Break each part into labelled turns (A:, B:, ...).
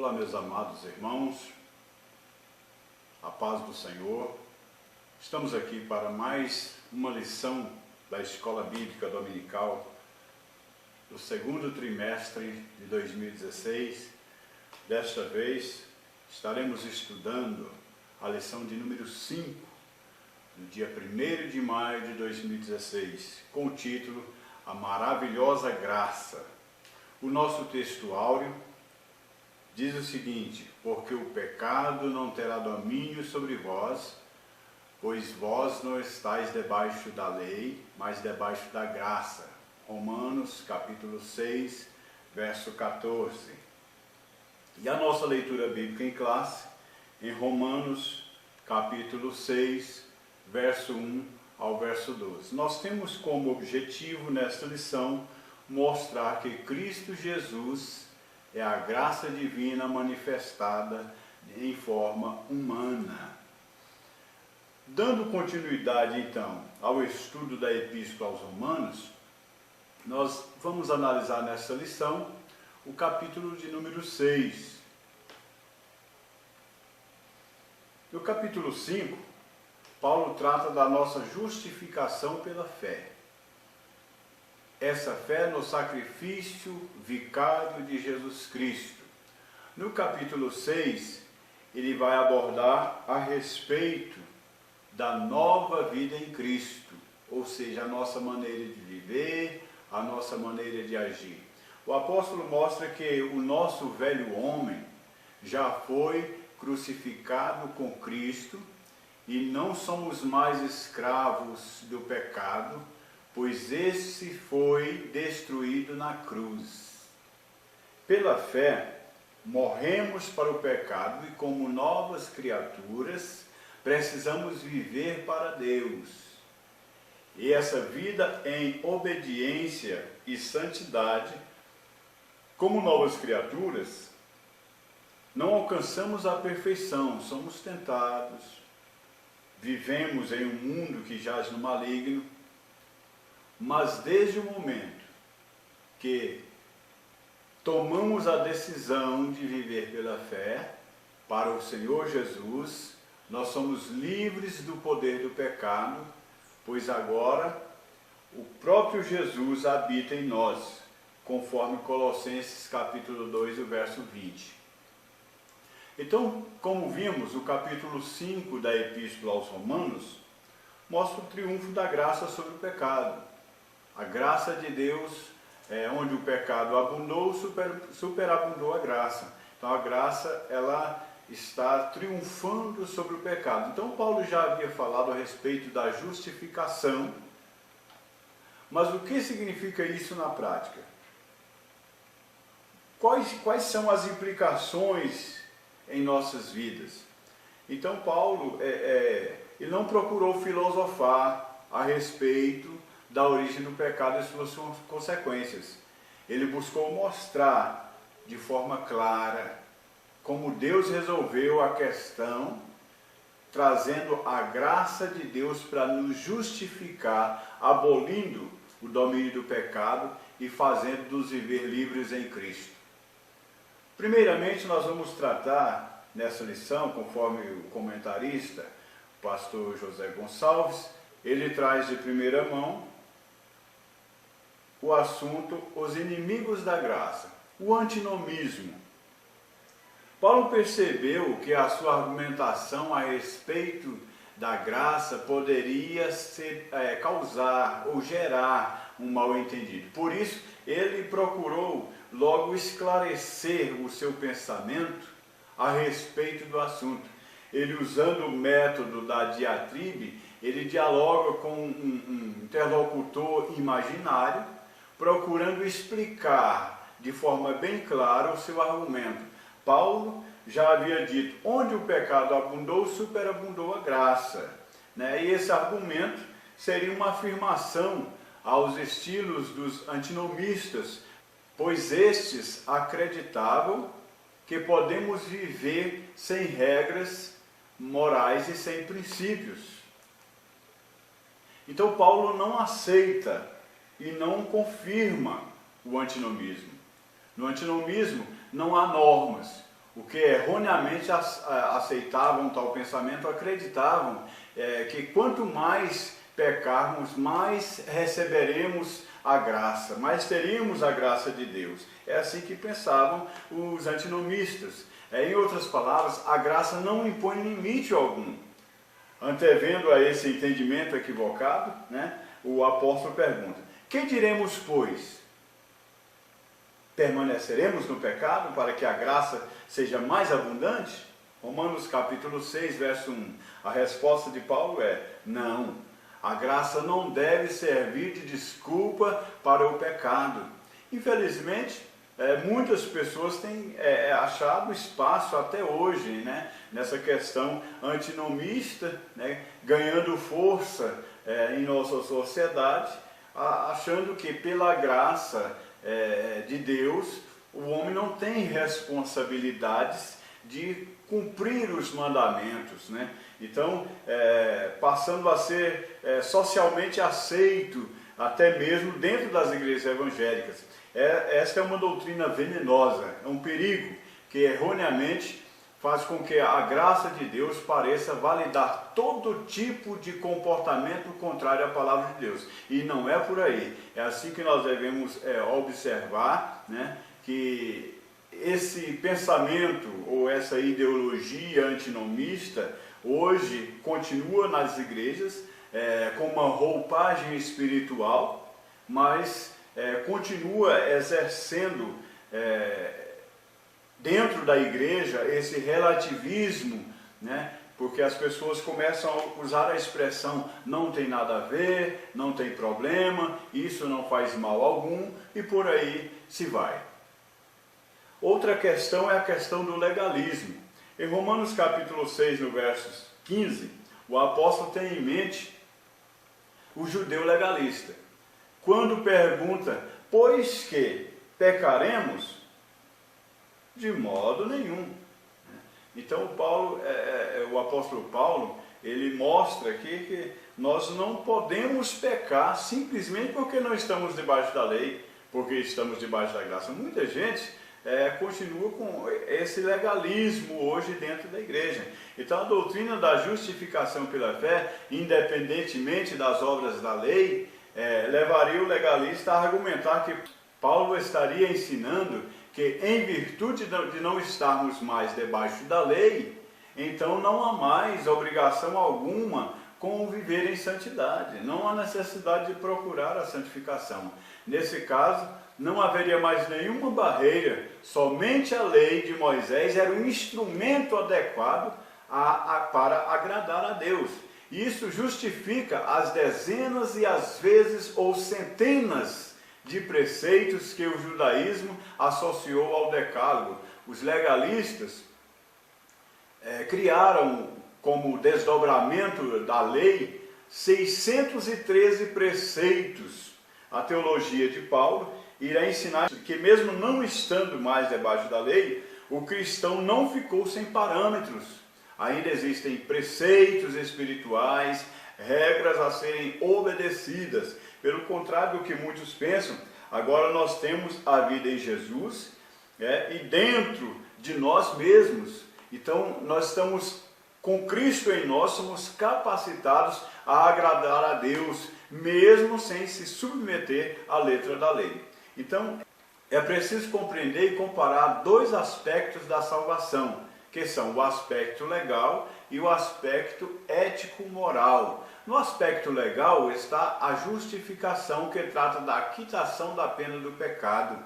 A: Olá, meus amados irmãos, a paz do Senhor. Estamos aqui para mais uma lição da Escola Bíblica Dominical do segundo trimestre de 2016. Desta vez estaremos estudando a lição de número 5, no dia 1º de maio de 2016, com o título A Maravilhosa Graça. O nosso texto áureo diz o seguinte: porque o pecado não terá domínio sobre vós, pois vós não estáis debaixo da lei, mas debaixo da graça. Romanos capítulo 6, verso 14. E a nossa leitura bíblica em classe, em Romanos capítulo 6, verso 1 ao verso 12. Nós temos como objetivo nesta lição mostrar que Cristo Jesus é a graça divina manifestada em forma humana. Dando continuidade, então, ao estudo da Epístola aos Romanos, nós vamos analisar nessa lição o capítulo de número 6. No capítulo 5, Paulo trata da nossa justificação pela fé. Essa fé no sacrifício vicário de Jesus Cristo. No capítulo 6, ele vai abordar a respeito da nova vida em Cristo, ou seja, a nossa maneira de viver, a nossa maneira de agir. O apóstolo mostra que o nosso velho homem já foi crucificado com Cristo e não somos mais escravos do pecado, pois esse foi destruído na cruz. Pela fé, morremos para o pecado e, como novas criaturas, precisamos viver para Deus. E essa vida em obediência e santidade, como novas criaturas, não alcançamos a perfeição, somos tentados, vivemos em um mundo que jaz no maligno, mas desde o momento que tomamos a decisão de viver pela fé para o Senhor Jesus, nós somos livres do poder do pecado, pois agora o próprio Jesus habita em nós, conforme Colossenses capítulo 2, o verso 20. Então, como vimos, o capítulo 5 da Epístola aos Romanos mostra o triunfo da graça sobre o pecado. A graça de Deus, onde o pecado abundou, superabundou a graça. Então a graça, ela está triunfando sobre o pecado. Então Paulo já havia falado a respeito da justificação, mas o que significa isso na prática? Quais são as implicações em nossas vidas? Então Paulo ele não procurou filosofar a respeito da origem do pecado e suas consequências. Ele buscou mostrar de forma clara como Deus resolveu a questão, trazendo a graça de Deus para nos justificar, abolindo o domínio do pecado e fazendo-nos viver livres em Cristo. Primeiramente, nós vamos tratar nessa lição, conforme o comentarista, o pastor José Gonçalves, ele traz de primeira mão o assunto os inimigos da graça, o antinomismo. Paulo percebeu que a sua argumentação a respeito da graça poderia causar ou gerar um mal-entendido. Por isso, ele procurou logo esclarecer o seu pensamento a respeito do assunto. Ele, usando o método da diatribe, ele dialoga com um interlocutor imaginário, procurando explicar de forma bem clara o seu argumento. Paulo já havia dito, onde o pecado abundou, superabundou a graça. E esse argumento seria uma afirmação aos estilos dos antinomistas, pois estes acreditavam que podemos viver sem regras morais e sem princípios. Então Paulo não aceita e não confirma o antinomismo. No antinomismo não há normas. porque erroneamente aceitavam tal pensamento, acreditavam que quanto mais pecarmos, mais receberemos a graça, mais teríamos a graça de Deus. É assim que pensavam os antinomistas. Em outras palavras, a graça não impõe limite algum. Antevendo a esse entendimento equivocado, né, o apóstolo pergunta: que diremos, pois? Permaneceremos no pecado para que a graça seja mais abundante? Romanos capítulo 6, verso 1. A resposta de Paulo é: não. A graça não deve servir de desculpa para o pecado. Infelizmente, muitas pessoas têm achado espaço até hoje, né, nessa questão antinomista, né, ganhando força em nossa sociedade, achando que pela graça de Deus, o homem não tem responsabilidades de cumprir os mandamentos, né? Então, passando a ser socialmente aceito, até mesmo dentro das igrejas evangélicas. Esta é uma doutrina venenosa, é um perigo que erroneamente faz com que a graça de Deus pareça validar todo tipo de comportamento contrário à palavra de Deus. E não é por aí. É assim que nós devemos observar, né, que esse pensamento ou essa ideologia antinomista hoje continua nas igrejas com uma roupagem espiritual, mas continua exercendo dentro da igreja esse relativismo, né? Porque as pessoas começam a usar a expressão não tem nada a ver, não tem problema, isso não faz mal algum, e por aí se vai. Outra questão é a questão do legalismo. Em Romanos capítulo 6, no verso 15, o apóstolo tem em mente o judeu legalista. Quando pergunta, pois que pecaremos? De modo nenhum. Então o apóstolo Paulo, ele mostra aqui que nós não podemos pecar simplesmente porque não estamos debaixo da lei, porque estamos debaixo da graça. Muita gente continua com esse legalismo hoje dentro da igreja. Então a doutrina da justificação pela fé, independentemente das obras da lei, levaria o legalista a argumentar que Paulo estaria ensinando que em virtude de não estarmos mais debaixo da lei, então não há mais obrigação alguma com viver em santidade. Não há necessidade de procurar a santificação. Nesse caso, não haveria mais nenhuma barreira, somente a lei de Moisés era um instrumento adequado para agradar a Deus. Isso justifica as dezenas e às vezes ou centenas de preceitos que o judaísmo associou ao decálogo. Os legalistas criaram como desdobramento da lei 613 preceitos. A teologia de Paulo irá ensinar que mesmo não estando mais debaixo da lei, o cristão não ficou sem parâmetros. Ainda existem preceitos espirituais, regras a serem obedecidas. Pelo contrário do que muitos pensam, agora nós temos a vida em Jesus e dentro de nós mesmos. Então nós estamos com Cristo em nós, somos capacitados a agradar a Deus, mesmo sem se submeter à letra da lei. Então é preciso compreender e comparar dois aspectos da salvação, que são o aspecto legal e o aspecto ético-moral. No aspecto legal está a justificação, que trata da quitação da pena do pecado.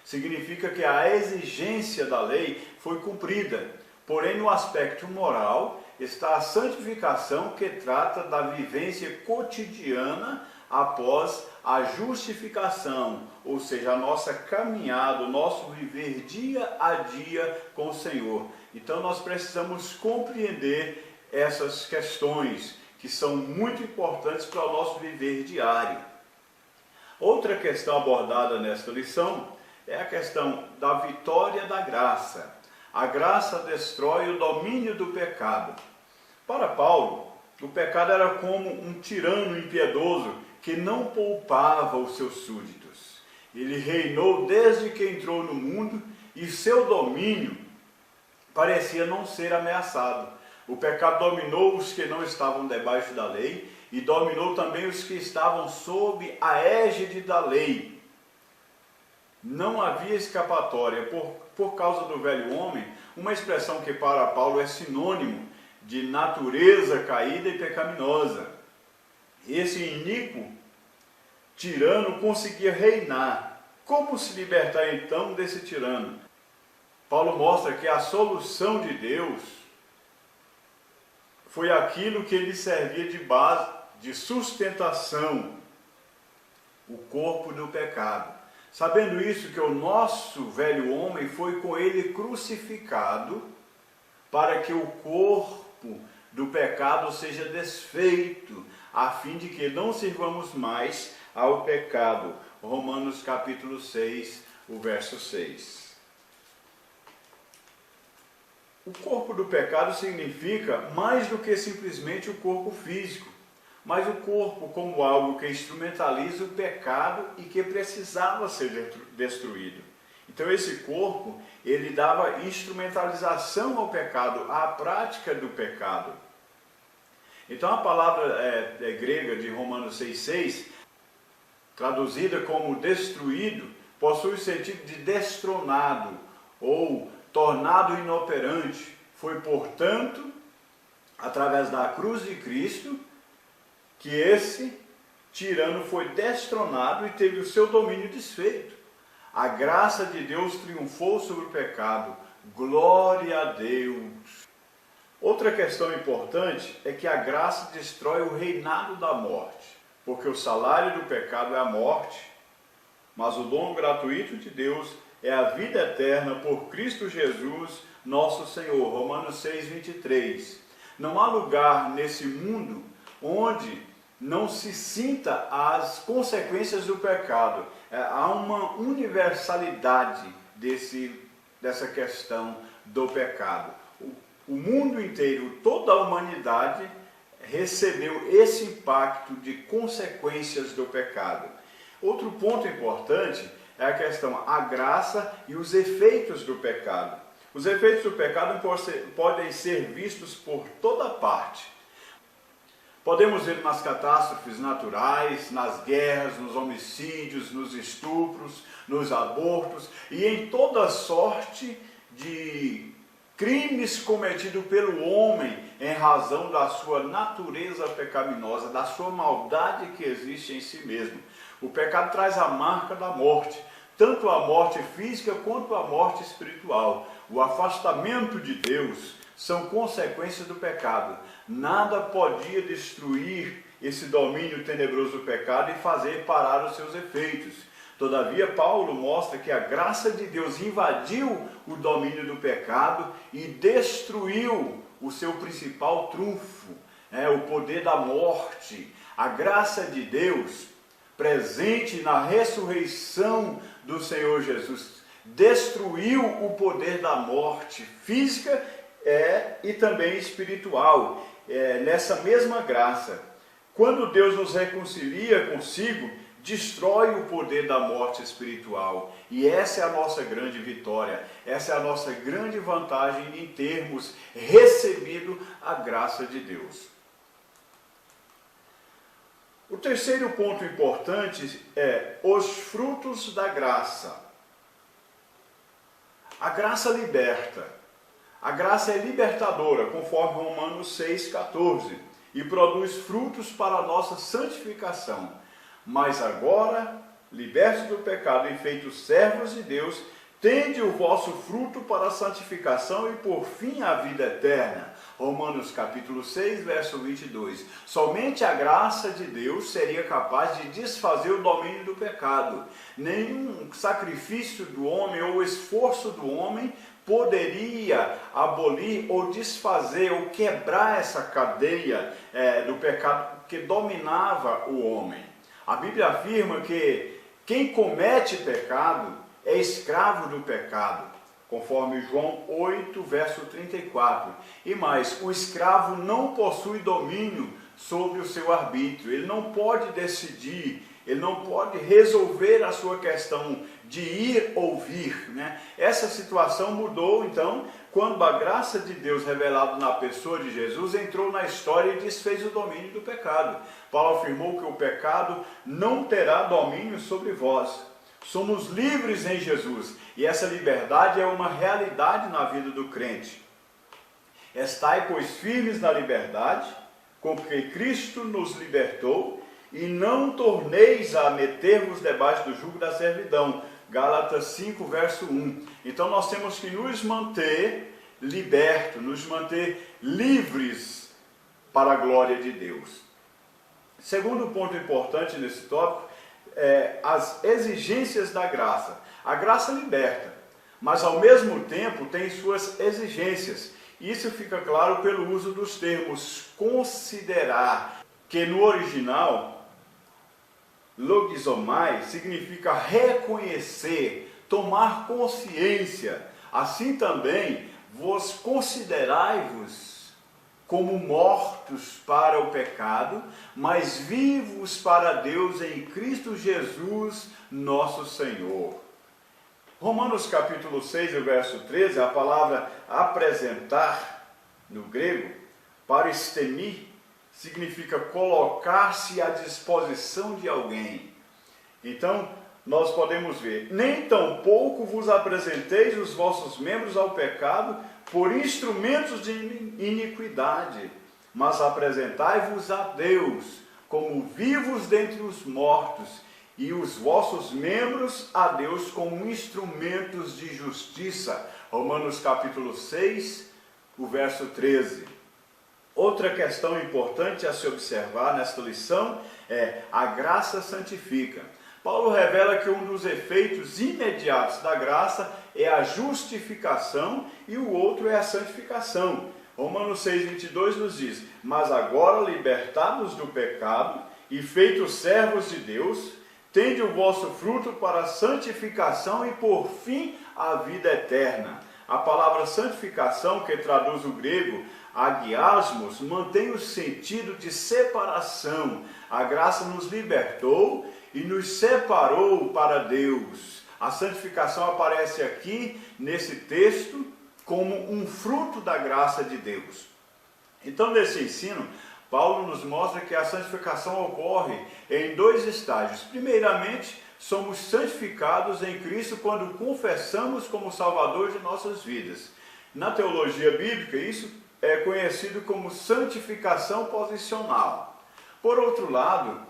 A: Significa que a exigência da lei foi cumprida. Porém, no aspecto moral está a santificação, que trata da vivência cotidiana após a justificação, ou seja, a nossa caminhada, o nosso viver dia a dia com o Senhor. Então nós precisamos compreender essas questões que são muito importantes para o nosso viver diário. Outra questão abordada nesta lição é a questão da vitória da graça. A graça destrói o domínio do pecado. Para Paulo, o pecado era como um tirano impiedoso que não poupava os seus súditos. Ele reinou desde que entrou no mundo e seu domínio parecia não ser ameaçado. O pecado dominou os que não estavam debaixo da lei e dominou também os que estavam sob a égide da lei. Não havia escapatória por causa do velho homem, uma expressão que para Paulo é sinônimo de natureza caída e pecaminosa. Esse iníquo tirano conseguia reinar. Como se libertar então desse tirano? Paulo mostra que a solução de Deus foi aquilo que lhe servia de base, de sustentação, o corpo do pecado. Sabendo isso, que o nosso velho homem foi com ele crucificado, para que o corpo do pecado seja desfeito, a fim de que não sirvamos mais ao pecado. Romanos capítulo 6, o verso 6. O corpo do pecado significa mais do que simplesmente o corpo físico, mas o corpo como algo que instrumentaliza o pecado e que precisava ser destruído. Então esse corpo, ele dava instrumentalização ao pecado, à prática do pecado. Então a palavra grega de Romanos 6,6, traduzida como destruído, possui o sentido de destronado ou tornado inoperante. Foi, portanto, através da cruz de Cristo, que esse tirano foi destronado e teve o seu domínio desfeito. A graça de Deus triunfou sobre o pecado. Glória a Deus! Outra questão importante é que a graça destrói o reinado da morte, porque o salário do pecado é a morte, mas o dom gratuito de Deus é a vida eterna por Cristo Jesus, nosso Senhor. Romanos 6,23. Não há lugar nesse mundo onde não se sinta as consequências do pecado. Há uma universalidade dessa questão do pecado. O mundo inteiro, toda a humanidade recebeu esse impacto de consequências do pecado. Outro ponto importante é a questão, a graça e os efeitos do pecado. Os efeitos do pecado podem ser vistos por toda parte. Podemos ver nas catástrofes naturais, nas guerras, nos homicídios, nos estupros, nos abortos e em toda sorte de crimes cometidos pelo homem em razão da sua natureza pecaminosa, da sua maldade que existe em si mesmo. O pecado traz a marca da morte, tanto a morte física quanto a morte espiritual. O afastamento de Deus são consequências do pecado. Nada podia destruir esse domínio tenebroso do pecado e fazer parar os seus efeitos. Todavia, Paulo mostra que a graça de Deus invadiu o domínio do pecado e destruiu o seu principal trunfo, o poder da morte. A graça de Deus, presente na ressurreição do Senhor Jesus, destruiu o poder da morte física e também espiritual. Nessa mesma graça, quando Deus nos reconcilia consigo, destrói o poder da morte espiritual. E essa é a nossa grande vitória, essa é a nossa grande vantagem em termos recebido a graça de Deus. O terceiro ponto importante é os frutos da graça. A graça liberta. A graça é libertadora, conforme Romanos 6,14, e produz frutos para a nossa santificação. Mas agora, libertos do pecado e feitos servos de Deus, tende o vosso fruto para a santificação e por fim a vida eterna. Romanos capítulo 6, verso 22. Somente a graça de Deus seria capaz de desfazer o domínio do pecado. Nenhum sacrifício do homem ou esforço do homem poderia abolir ou desfazer ou quebrar essa cadeia do pecado que dominava o homem. A Bíblia afirma que quem comete pecado é escravo do pecado, conforme João 8, verso 34. E mais, o escravo não possui domínio sobre o seu arbítrio, ele não pode decidir, ele não pode resolver a sua questão de ir ouvir, né? Essa situação mudou, então, quando a graça de Deus revelada na pessoa de Jesus entrou na história e desfez o domínio do pecado. Paulo afirmou que o pecado não terá domínio sobre vós. Somos livres em Jesus e essa liberdade é uma realidade na vida do crente. Estai, pois, firmes na liberdade, com que Cristo nos libertou, e não torneis a meter-vos debaixo do jugo da servidão. Gálatas 5, verso 1. Então nós temos que nos manter libertos, nos manter livres para a glória de Deus. Segundo ponto importante nesse tópico é as exigências da graça. A graça liberta, mas ao mesmo tempo tem suas exigências. Isso fica claro pelo uso dos termos considerar, que no original logizomai significa reconhecer, tomar consciência. Assim também vos considerai-vos como mortos para o pecado, mas vivos para Deus em Cristo Jesus, nosso Senhor. Romanos capítulo 6, verso 13, a palavra apresentar, no grego, paristemi, significa colocar-se à disposição de alguém. Então, nós podemos ver, nem tampouco vos apresenteis os vossos membros ao pecado por instrumentos de iniquidade, mas apresentai-vos a Deus como vivos dentre os mortos, e os vossos membros a Deus como instrumentos de justiça. Romanos capítulo 6, o verso 13. Outra questão importante a se observar nesta lição é a graça santifica. Paulo revela que um dos efeitos imediatos da graça é a justificação e o outro é a santificação. Romanos 6,22 nos diz: mas agora, libertados do pecado e feitos servos de Deus, tende o vosso fruto para a santificação e por fim a vida eterna. A palavra santificação, que traduz o grego agiasmos, mantém o sentido de separação. A graça nos libertou e nos separou para Deus. A santificação aparece aqui nesse texto como um fruto da graça de Deus. Então, nesse ensino, Paulo nos mostra que a santificação ocorre em dois estágios. Primeiramente, somos santificados em Cristo quando confessamos como Salvador de nossas vidas. Na teologia bíblica, isso é conhecido como santificação posicional. Por outro lado,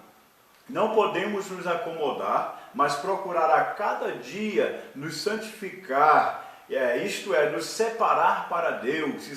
A: não podemos nos acomodar, mas procurar a cada dia nos santificar, isto é, nos separar para Deus,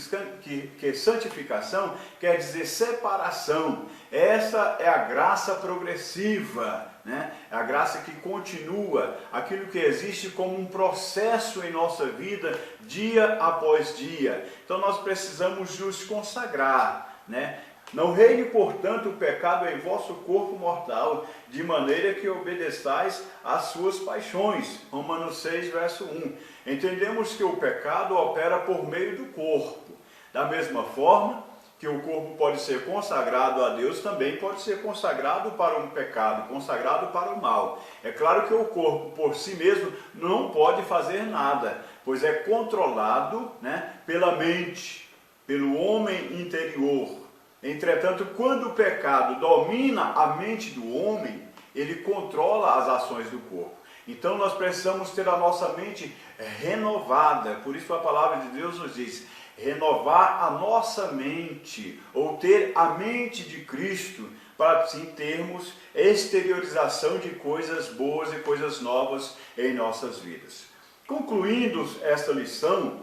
A: que santificação quer dizer separação. Essa é a graça progressiva, né? É a graça que continua, aquilo que existe como um processo em nossa vida, dia após dia. Então nós precisamos nos consagrar, né? Não reine, portanto, o pecado em vosso corpo mortal, de maneira que obedeçais às suas paixões. Romanos 6, verso 1. Entendemos que o pecado opera por meio do corpo. Da mesma forma que o corpo pode ser consagrado a Deus, também pode ser consagrado para um pecado, consagrado para o mal. É claro que o corpo por si mesmo não pode fazer nada, pois é controlado, né, pela mente, pelo homem interior. Entretanto, quando o pecado domina a mente do homem, ele controla as ações do corpo. Então nós precisamos ter a nossa mente renovada. Por isso a palavra de Deus nos diz: renovar a nossa mente, ou ter a mente de Cristo, para assim termos exteriorização de coisas boas e coisas novas em nossas vidas. Concluindo esta lição,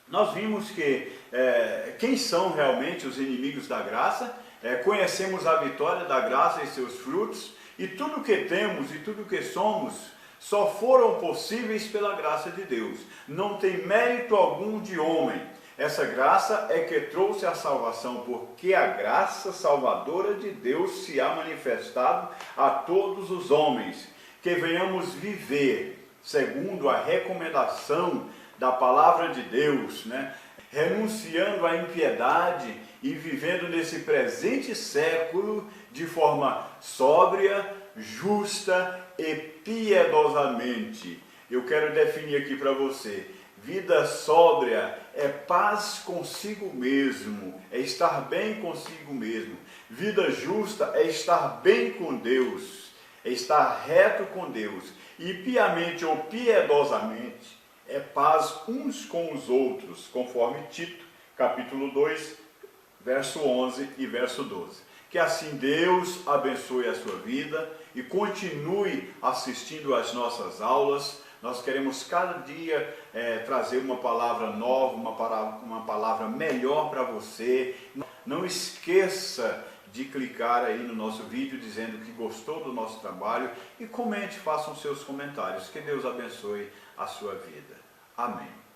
A: nós vimos que quem são realmente os inimigos da graça, conhecemos a vitória da graça e seus frutos, e tudo que temos e tudo que somos só foram possíveis pela graça de Deus. Não tem mérito algum de homem. Essa graça é que trouxe a salvação, porque a graça salvadora de Deus se há manifestado a todos os homens, que venhamos viver segundo a recomendação da palavra de Deus, né? Renunciando à impiedade e vivendo nesse presente século de forma sóbria, justa e piedosamente. eu quero definir aqui para você. Vida sóbria é paz consigo mesmo, é estar bem consigo mesmo. Vida justa é estar bem com Deus, é estar reto com Deus. E piamente ou piedosamente é paz uns com os outros, conforme Tito, capítulo 2, verso 11 e verso 12. Que assim Deus abençoe a sua vida e continue assistindo às nossas aulas. Nós queremos cada dia trazer uma palavra nova, uma palavra melhor para você. Não esqueça de clicar aí no nosso vídeo dizendo que gostou do nosso trabalho e comente, façam seus comentários. Que Deus abençoe a sua vida. Amém.